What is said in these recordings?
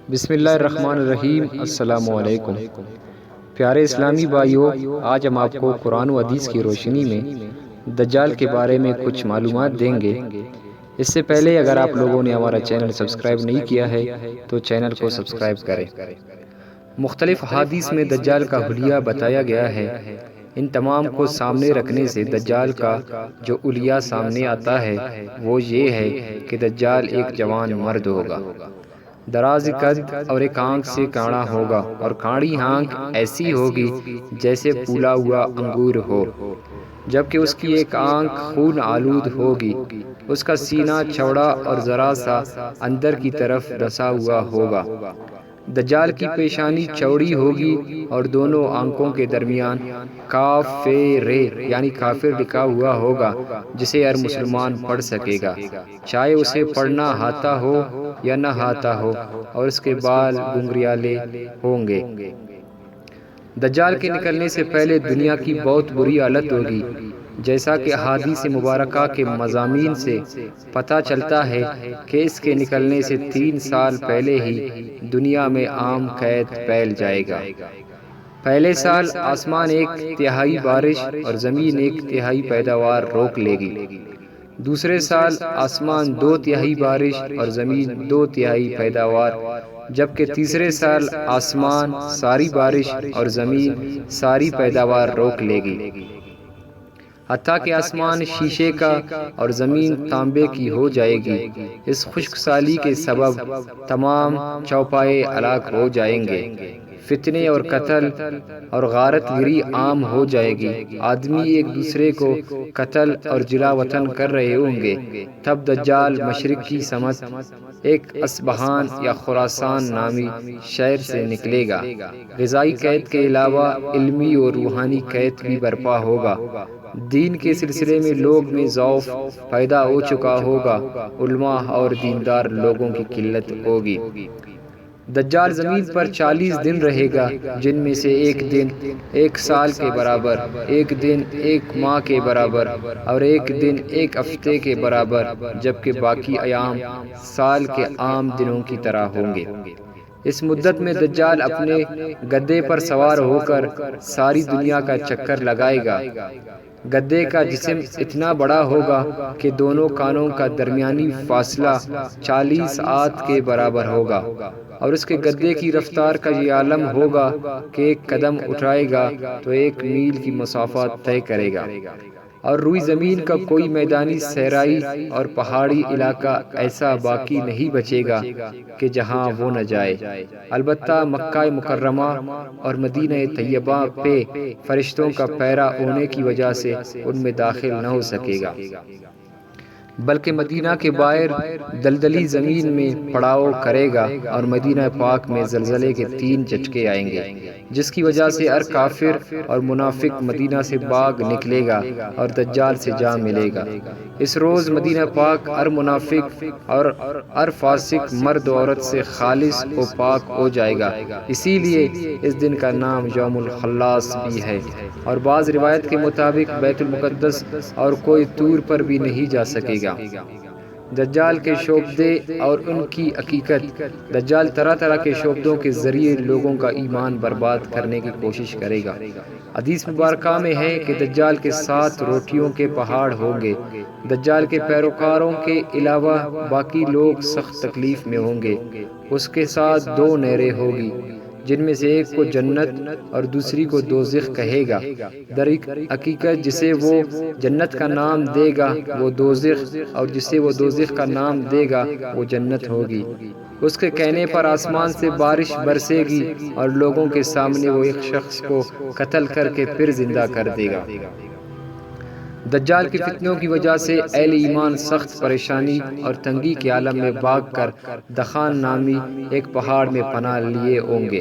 بسم اللہ الرحمن الرحیم۔ السلام علیکم پیارے اسلامی بھائیوں، آج ہم آپ کو قرآن و حدیث کی روشنی میں دجال کے بارے میں کچھ معلومات دیں گے۔ اس سے پہلے اگر آپ لوگوں نے ہمارا چینل سبسکرائب نہیں کیا ہے تو چینل کو سبسکرائب کریں۔ مختلف احادیث میں دجال کا حلیہ بتایا گیا ہے۔ ان تمام کو سامنے رکھنے سے دجال کا جو حلیہ سامنے آتا ہے وہ یہ ہے کہ دجال ایک جوان مرد ہوگا، دراز قد اور ایک آنکھ سے کاڑا ہوگا، اور کاڑی آنکھ ایسی ہوگی جیسے پھولا ہوا انگور ہو، جبکہ اس کی ایک آنکھ خون آلود ہوگی۔ اس کا سینہ چوڑا اور ذرا سا اندر کی طرف دھسا ہوا ہوگا۔ دجال کی پیشانی چوڑی ہوگی اور دونوں آنکھوں کے درمیان کافر یعنی کافر لکھا ہوا ہوگا، جسے ہر مسلمان پڑھ سکے گا، چاہے اسے پڑھنا آتا ہو یا نہ آتا ہو، اور اس کے بال گھنگریالے ہوں گے۔ دجال کے نکلنے سے پہلے دنیا کی بہت بری حالت ہوگی، جیسا کہ احادیث مبارکہ کے مضامین سے پتہ چلتا ہے کہ اس کے نکلنے سے 3 سال پہلے ہی دنیا میں عام قحط پھیل جائے گا۔ پہلے سال آسمان 1/3 بارش اور زمین 1/3 پیداوار روک لے گی۔ دوسرے سال آسمان 2/3 بارش اور زمین 2/3 پیداوار، جبکہ تیسرے سال آسمان ساری بارش اور زمین ساری پیداوار روک لے گی، حتیٰ کہ آسمان شیشے کا اور زمین تانبے کی ہو جائے گی۔ اس خشک سالی کے سبب تمام چوپائے ہلاک ہو جائیں گے، فتنے اور قتل اور غارت گری عام ہو جائے گی، آدمی ایک دوسرے کو قتل اور جلا وطن کر رہے ہوں گے۔ تب دجال مشرق کی سمت ایک اصبہان یا خراسان نامی شہر سے نکلے گا۔ غذائی قحط کے علاوہ علمی اور روحانی قحط بھی برپا ہوگا۔ دین کے سلسلے میں لوگ میں ضعف پیدا ہو چکا ہوگا، علماء اور دیندار لوگوں کی قلت ہوگی۔ دجال زمین پر 40 دن رہے گا، جن میں سے ایک دن 1 سال کے برابر، ایک دن 1 ماہ کے برابر اور ایک دن 1 ہفتے کے برابر، جبکہ باقی ایام سال کے عام دنوں کی طرح ہوں گے۔ اس مدت میں دجال اپنے گدھے پر سوار ہو کر ساری دنیا کا چکر لگائے گا۔ گدھے کا جسم اتنا بڑا ہوگا کہ دونوں کانوں کا درمیانی فاصلہ 40 ہاتھ کے برابر ہوگا، اور اس کے گدھے کی رفتار کا یہ عالم ہوگا کہ ایک قدم اٹھائے گا تو 1 میل کی مسافت طے کرے گا، اور روئی زمین کا کوئی میدانی صحرائی اور پہاڑی علاقہ ایسا باقی نہیں بچے گا کہ جہاں وہ نہ جائے۔ البتہ مکہ مکرمہ اور مدینہ طیبہ پہ فرشتوں کا پہرا ہونے کی وجہ سے ان میں داخل نہ ہو سکے گا، بلکہ مدینہ کے باہر دلدلی زمین میں پڑاؤ کرے گا، اور مدینہ پاک میں زلزلے کے 3 جھٹکے آئیں گے، جس کی وجہ سے ہر کافر اور منافق مدینہ سے بھاگ نکلے گا اور دجال سے جا ملے گا۔ اس روز مدینہ پاک ہر منافق اور ہر فاسق مرد و عورت سے خالص و پاک ہو جائے گا، اسی لیے اس دن کا نام یوم الخلاص بھی ہے، اور بعض روایت کے مطابق بیت المقدس اور کوئی طور پر بھی نہیں جا سکے گا۔ دجال کے شعبدے اور ان کی حقیقت۔ دجال طرح طرح کے شعبدوں کے ذریعے لوگوں کا ایمان برباد کرنے کی کوشش کرے گا۔ حدیث مبارکہ میں ہے کہ دجال کے 7 روٹیوں کے پہاڑ ہوں گے۔ دجال کے پیروکاروں کے علاوہ باقی لوگ سخت تکلیف میں ہوں گے۔ اس کے ساتھ 2 نہریں ہوگی، جن میں سے ایک کو جنت اور دوسری کو دوزخ کہے گا۔ در حقیقت جسے وہ جنت کا نام دے گا وہ دوزخ، اور جسے وہ دوزخ کا نام دے گا وہ جنت ہوگی۔ اس کے کہنے پر آسمان سے بارش برسے گی، اور لوگوں کے سامنے وہ ایک شخص کو قتل کر کے پھر زندہ کر دے گا۔ دجال کی فتنوں کی وجہ سے اہل ایمان سخت پریشانی اور تنگی کے عالم میں بھاگ کر دخان نامی ایک پہاڑ میں پناہ لیے ہوں گے،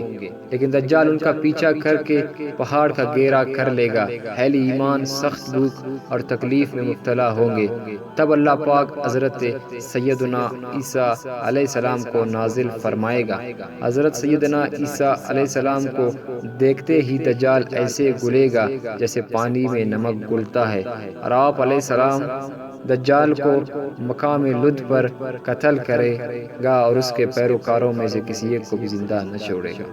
لیکن دجال ان کا پیچھا کر کے پہاڑ کا گھیرا کر لے گا۔ اہل ایمان سخت بھوک اور تکلیف میں مبتلا ہوں گے۔ تب اللہ پاک حضرت سیدنا عیسیٰ علیہ السلام کو نازل فرمائے گا۔ حضرت سیدنا عیسیٰ علیہ السلام کو دیکھتے ہی دجال ایسے گلے گا جیسے پانی میں نمک گلتا ہے، اور آپ علیہ السلام دجال کو مقام لد پر قتل کرے گا اور اس کے پیروکاروں میں سے کسی ایک کو بھی زندہ نہ چھوڑے گا۔